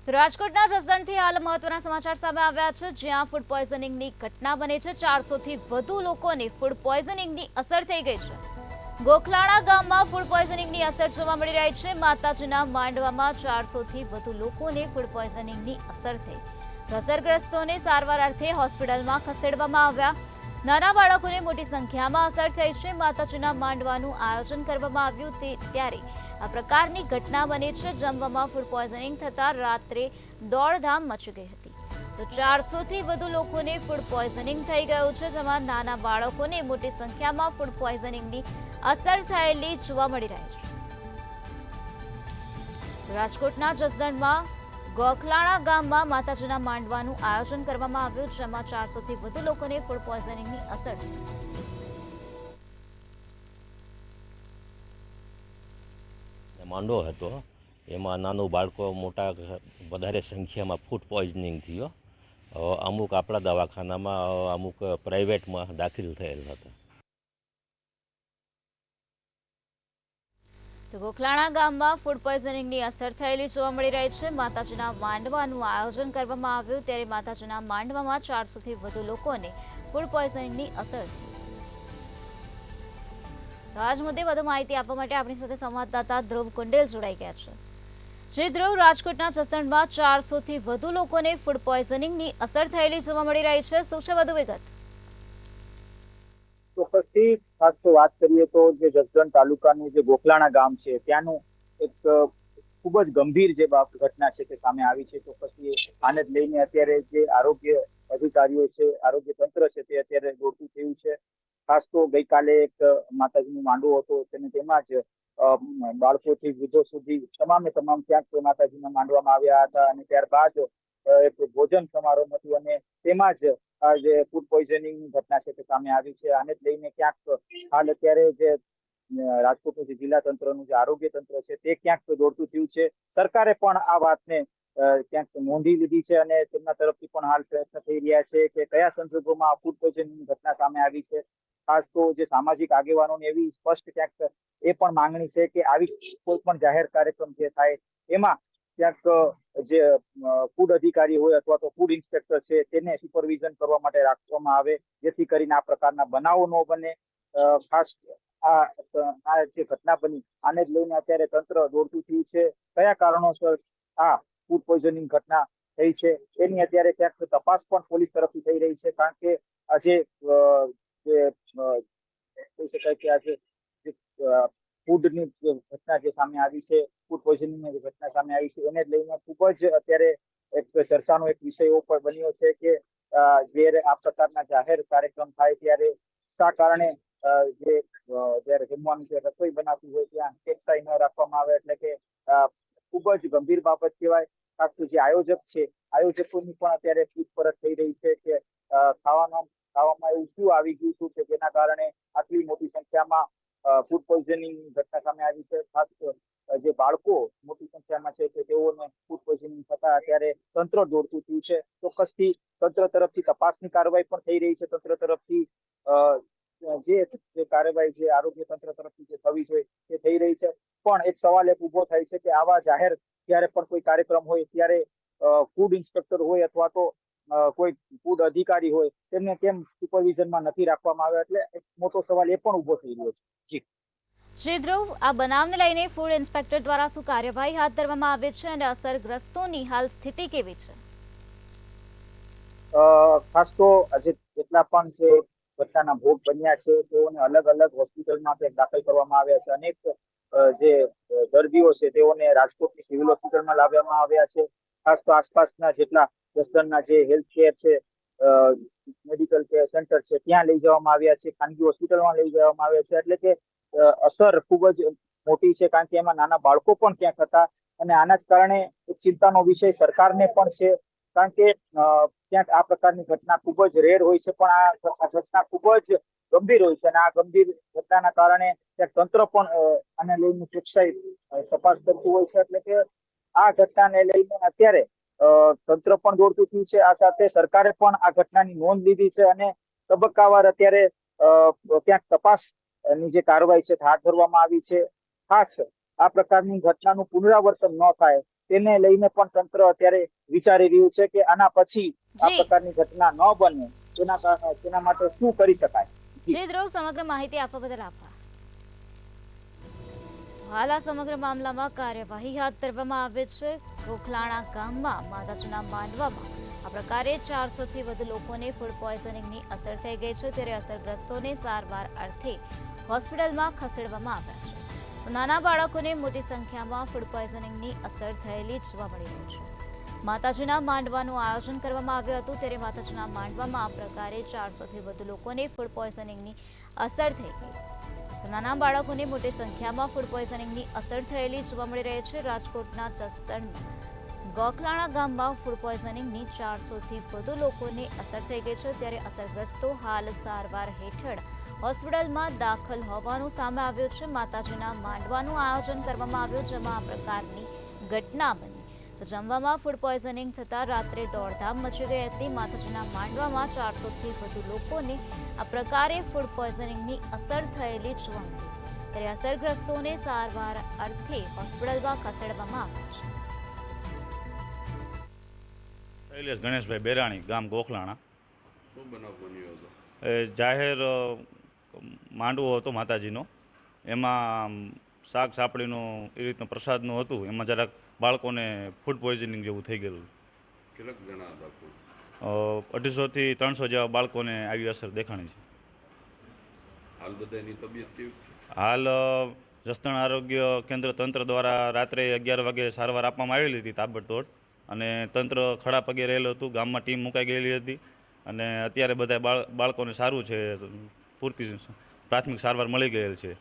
તો રાજકોટના જસદણથી હાલ મહત્વના સમાચાર સામે આવ્યા છે, જ્યાં ફૂડ પોઈઝનિંગની ઘટના બની છે। 400થી વધુ લોકોને ફૂડ પોઈઝનિંગની અસર થઈ ગઈ છે। ગોખલાણા ગામમાં ફૂડ પોઈઝનિંગની અસર જોવા મળી રહી છે। માતાજીના માંડવામાં 400થી વધુ લોકોને ફૂડ પોઈઝનિંગની અસર થઈ। અસરગ્રસ્તોને સારવાર અર્થે હોસ્પિટલમાં ખસેડવામાં આવ્યા। નાના બાળકોને મોટી સંખ્યામાં અસર થઈ છે। માતાજીના માંડવાનું આયોજન કરવામાં આવ્યું ત્યારે આ પ્રકારની ઘટના બની છે। જમવામાં ફૂડ પોઈઝનિંગ થતા રાત્રે દોડધામ મચી ગઈ હતી। તો 400થી વધુ લોકોને ફૂડ પોઈઝનિંગ થઈ ગયું છે, જેમાં નાના બાળકોને મોટી સંખ્યામાં ફૂડ પોઈઝનિંગની અસર થયેલી જોવા મળી રહી છે। રાજકોટના જસદણમાં ગોખલાણા ગામમાં માતાજીના માંડવાનું આયોજન કરવામાં આવ્યું, જેમાં 400થી વધુ લોકોને ફૂડ પોઈઝનિંગની અસર થઈ। માંડવો હતો, એમાં નાનું બાળકો મોટા વધારે સંખ્યામાં ફૂડ પોઈઝનિંગ થયો। અમુક આપણા દવાખાનામાં, અમુક પ્રાઇવેટમાં દાખલ થયેલ હતા। તો ગોખલાણા ગામમાં ફૂડ પોઈઝનિંગની અસર થયેલી જોવા મળી રહી છે। માતાજીના માંડવાનું આયોજન કરવામાં આવ્યું ત્યારે માતાજીના માંડવામાં 400થી વધુ લોકોને ફૂડ પોઈઝનિંગની અસર થઈ। તો આજ મુદ્દે વધુ માહિતી આપવા માટે આપણી સાથે સંવાદદાતા ધ્રુવ કુંડેલ જોડાઈ ગયા છે। જે ધ્રુવ, રાજકોટના જસદણમાં 400થી વધુ લોકોને ફૂડ પોઈઝનિંગની અસર થયેલી જોવા મળી રહી છે, શું છે વધુ વિગત? ચોક્કસથી ખાસ તો વાત કરીએ તો જે જસદણ તાલુકાનું જે ગોખલાણા ગામ છે ત્યાંનું એક ખૂબ જ ગંભીર જે ઘટના છે તે સામે આવી છે। ચોક્કસથી આને જ લઈને અત્યારે જે આરોગ્ય અધિકારીઓ છે, આરોગ્ય તંત્ર છે તે અત્યારે દોડતું થયું છે। ખાસ તો ગઈકાલે એક માતાજીનો માંડવો હતો, તેમાં જ બાળકોથી વૃદ્ધો સુધી તમામ ક્યાંક માતાજીના માંડવામાં આવ્યા હતા અને ત્યારબાદ એક ભોજન સમારોહ હતું અને તેમાં જ જે ફૂડ પોઈઝનિંગ ઘટના છે તે સામે આવી છે। આને જ લઈને ક્યાંક હાલ અત્યારે જે રાજકોટનું જે જિલ્લા તંત્રનું જે આરોગ્ય તંત્ર છે તે ક્યાંક દોડતું થયું છે। સરકારે પણ આ વાતને ક્યાંક નોંધી લીધી છે અને તેમના તરફથી પણ હાલ પ્રયત્ન થઈ રહ્યા છે કે કયા સંજોગોમાં આ ફૂડ પોઈઝનિંગ ઘટના સામે આવી છે। ખાસ તો જે સામાજિક આગેવાનોની એવી સ્પષ્ટ ક્યાંક એ પણ માંગણી છે કે આવી કોઈ પણ જાહેર કાર્યક્રમ જે થાય એમાં ક્યાંક જે ફૂડ અધિકારી હોય અથવા તો ફૂડ ઇન્સ્પેક્ટર છે તેને સુપરવિઝન કરવા માટે રાખવામાં આવે, જેથી કરીને આ પ્રકારના બનાવો ન બને। ખાસ આ જે ઘટના બની આને જ લઈને અત્યારે તંત્ર દોડતું થયું છે। કયા કારણોસર આ ફૂડ પોઈઝનિંગ ઘટના થઈ છે એની અત્યારે ક્યાંક તપાસ પણ પોલીસ તરફથી થઈ રહી છે, કારણ કે આજે કહી શકાય કે આજે ફૂડની ઘટના જે સામે આવી છે, ફૂડ પોઈઝનિંગની જે ઘટના સામે આવી છે એને લઈને ખૂબ જ અત્યારે એક ચર્ચાનો એક વિષય એવો પણ બન્યો છે કે જ્યારે આ પ્રકારના જાહેર કાર્યક્રમ થાય ત્યારે શા કારણે જયારે જમવાનું જે રસોઈ બનાવતી હોય ત્યાં ટેકસાઈ ન રાખવામાં આવે, એટલે કે ખૂબ જ ગંભીર બાબત કહેવાય। ખાસ તો જે આયોજક છે, આયોજકોની પણ અત્યારે પૂછપરછ થઈ રહી છે કે ખાવામાં એવું શું આવી ગયું હતું કે જેના કારણે આટલી મોટી સંખ્યામાં ફૂડ પોઈઝનિંગ ઘટના સામે આવી છે। ખાસ જે બાળકો મોટી સંખ્યામાં છે કે તેઓને ફૂડ પોઈઝનિંગ થતા અત્યારે તંત્ર દોડતું થયું છે। ચોક્કસથી તંત્ર તરફથી તપાસની કાર્યવાહી પણ થઈ રહી છે। તંત્ર તરફથી જે કાર્યવાહી છે આરોગ્ય તંત્ર તરફથી જે થવી જોઈએ તે થઈ રહી છે। પણ એક સવાલ એક ઉભો થાય છે કે આવા જાહેર જ્યારે પણ કોઈ કાર્યક્રમ હોય ત્યારે ફૂડ ઇન્સ્પેક્ટર હોય અથવા તો કોઈ ફૂડ અધિકારી હોય તેમને કેમ સુપરવિઝનમાં નથી રાખવામાં આવ્યા, એટલે એક મોટો સવાલ એ પણ ઉભો થઈ રહ્યો છે। જી ધ્રુવ, આ બનાવને લઈને ફૂડ ઇન્સ્પેક્ટર દ્વારા શું કાર્યવાહી હાથ ધરવામાં આવી છે અને અસરગ્રસ્તોની હાલ સ્થિતિ કેવી છે? ખાસ તો આજે જેટલા પણ જે ઘટનાના ભોગ બન્યા છે તેઓને અલગ અલગ હોસ્પિટલમાં દાખલ કરવામાં આવ્યા છે। અનેક જે દર્દીઓ છે તેઓને રાજકોટની સિવિલ હોસ્પિટલમાં લાવવામાં આવ્યા છે। ખાસ તો આસપાસના જેટલા જસદણના જે હેલ્થ કેર છે, મેડિકલ કેર સેન્ટર છે ત્યાં લઈ જવામાં આવ્યા છે, ખાનગી હોસ્પિટલમાં લઈ જવામાં આવ્યા છે। એટલે કે અસર ખૂબ જ મોટી છે, કારણ કે એમાં નાના બાળકો પણ ક્યાંક હતા અને આના જ કારણે એક ચિંતાનો વિષય સરકારને પણ છે, કારણ કે ક્યાંક આ પ્રકારની ઘટના ખૂબ જ રેર હોય છે, પણ આ ઘટના ખૂબ જ ગંભીર હોય છે અને આ ગંભીર ઘટનાના કારણે ક્યાંક તંત્ર પણ આને લઈને ચોકસાઈ તપાસ કરતું હોય છે। એટલે કે આ ઘટનાને લઈને અત્યારે તંત્ર પણ દોડતું થયું છે। આ સાથે સરકારે પણ આ ઘટનાની નોંધ લીધી છે અને તબક્કાવાર અત્યારે ક્યાંક તપાસની જે કાર્યવાહી છે હાથ ધરવામાં આવી છે। ખાસ આ પ્રકારની ઘટનાનું પુનરાવર્તન ન થાય તેને લઈને પણ તંત્ર અત્યારે વિચારી રહ્યું છે કે આના પછી આ જી પ્રકારની ઘટના ન બને તેના માટે શું કરી શકાય. જી ધ્રુવ, સમગ્ર માહિતી આપવા બદલ આભાર. હાલ આ સમગ્ર મામલામાં કાર્યવાહી હાથ ધરવામાં આવે છે. ગોખલાણા ગામમાં માતાજીના માંડવામાં આ પ્રકારે 400 થી વધુ લોકોને ફૂડ પોઈઝનિંગની અસર થઈ ગઈ છે, ત્યારે અસરગ્રસ્તોને સારવાર અર્થે હોસ્પિટલમાં ખસેડવામાં આવ્યા છે. નાના બાળકોને મોટી સંખ્યામાં ફૂડ પોઈઝનિંગની અસર થયેલી જોવા મળી રહી છે. માતાજીના માંડવાનું આયોજન કરવામાં આવ્યું હતું, ત્યારે માતાજીના માંડવામાં આ પ્રકારે 400 થી વધુ લોકોને ફૂડ પોઈઝનિંગની અસર થઈ ગઈ. નાના બાળકોને મોટી સંખ્યામાં ફૂડ પોઈઝનિંગની અસર થયેલી જોવા મળી રહી છે. રાજકોટના જસદણના ગોખલાણા ગામમાં ફૂડ પોઈઝનિંગની 400 થી વધુ લોકોને અસર થઈ ગઈ છે, ત્યારે અસરગ્રસ્તો હાલ સારવાર હેઠળ હોસ્પિટલમાં દાખલ હોવાનું સામે આવ્યું છે. માતાજીના માંડવાનું આયોજન કરવામાં આવ્યું, જેમાં આ પ્રકારની ઘટના બની. તો જમવામાં ફૂડ પોઈઝનિંગ થતાં રાત્રે દોડધામ મચી ગઈ હતી. માતાજીના માંડવામાં 400 થી વધુ લોકોને આ પ્રકારે ફૂડ પોઈઝનિંગની અસર થયેલી જોવા મળી, ત્યારે અસરગ્રસ્તોને સારવાર અર્થે હોસ્પિટલમાં ખસેડવામાં આવ્યા છે. શૈલેષ ગણેશભાઈ બેરાણી, ગામ ગોખલાણા. શું બનાવ બન્યો હતો? એ જાહેર માંડવો હતો માતાજીનો, એમાં શાક સાપડીનું એ રીતનું પ્રસાદનું હતું, એમાં જરાક બાળકોને ફૂડ પોઈઝનિંગ જેવું થઈ ગયેલું. કેટલાક જણા હતા કુલ? 250 થી 300 જેવા બાળકોને આવી અસર દેખાણી છે. હાલ બધાની તબિયત કેવી છે? હાલ જસદણ આરોગ્ય કેન્દ્ર તંત્ર દ્વારા રાત્રે 11 વાગે સારવાર આપવામાં આવેલી હતી તાબડતોડ, અને તંત્ર ખડા પગે રહેલું હતું. ગામમાં ટીમ મુકાઈ ગયેલી હતી, અને અત્યારે બધા બાળકોને સારું છે, પૂરતી પ્રાથમિક સારવાર મળી ગયેલ છે.